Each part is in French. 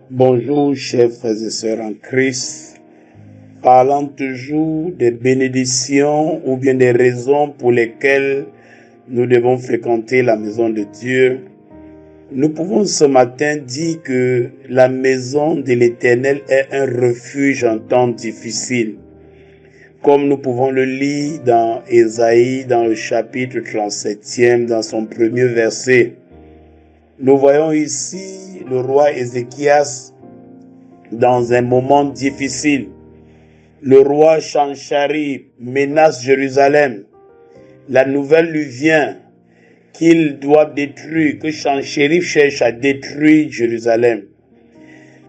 Bonjour, chers frères et sœurs en Christ. Parlant toujours des bénédictions ou bien des raisons pour lesquelles nous devons fréquenter la maison de Dieu, nous pouvons ce matin dire que la maison de l'Éternel est un refuge en temps difficile. Comme nous pouvons le lire dans Ésaïe, dans le chapitre 37e, dans son premier verset. Nous voyons ici le roi Ézéchias dans un moment difficile. Le roi Sancheriv menace Jérusalem. La nouvelle lui vient qu'il doit détruire, que Sancheriv cherche à détruire Jérusalem.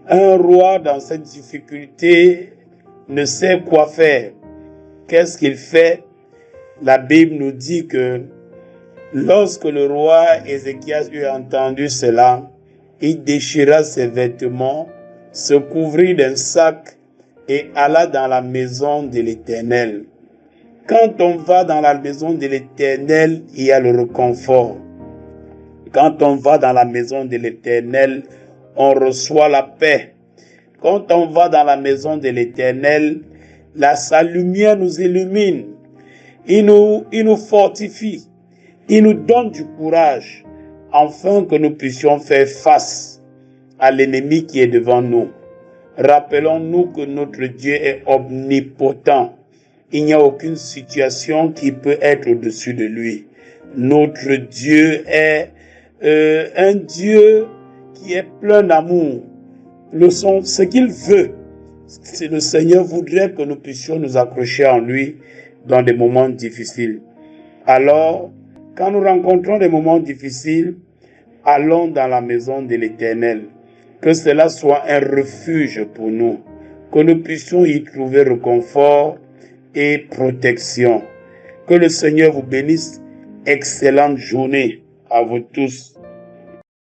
Un roi dans cette difficulté ne sait quoi faire. Qu'est-ce qu'il fait? La Bible nous dit que lorsque le roi Ézéchias eut entendu cela, il déchira ses vêtements, se couvrit d'un sac et alla dans la maison de l'Éternel. Quand on va dans la maison de l'Éternel, il y a le réconfort. Quand on va dans la maison de l'Éternel, on reçoit la paix. Quand on va dans la maison de l'Éternel, sa lumière nous illumine. Il nous fortifie. Il nous donne du courage, afin que nous puissions faire face à l'ennemi qui est devant nous. Rappelons-nous que notre Dieu est omnipotent. Il n'y a aucune situation qui peut être au-dessus de lui. Notre Dieu est un Dieu qui est plein d'amour. Ce qu'il veut, c'est le Seigneur voudrait que nous puissions nous accrocher en lui dans des moments difficiles. Alors, quand nous rencontrons des moments difficiles, allons dans la maison de l'Éternel. Que cela soit un refuge pour nous, que nous puissions y trouver réconfort et protection. Que le Seigneur vous bénisse. Excellente journée à vous tous.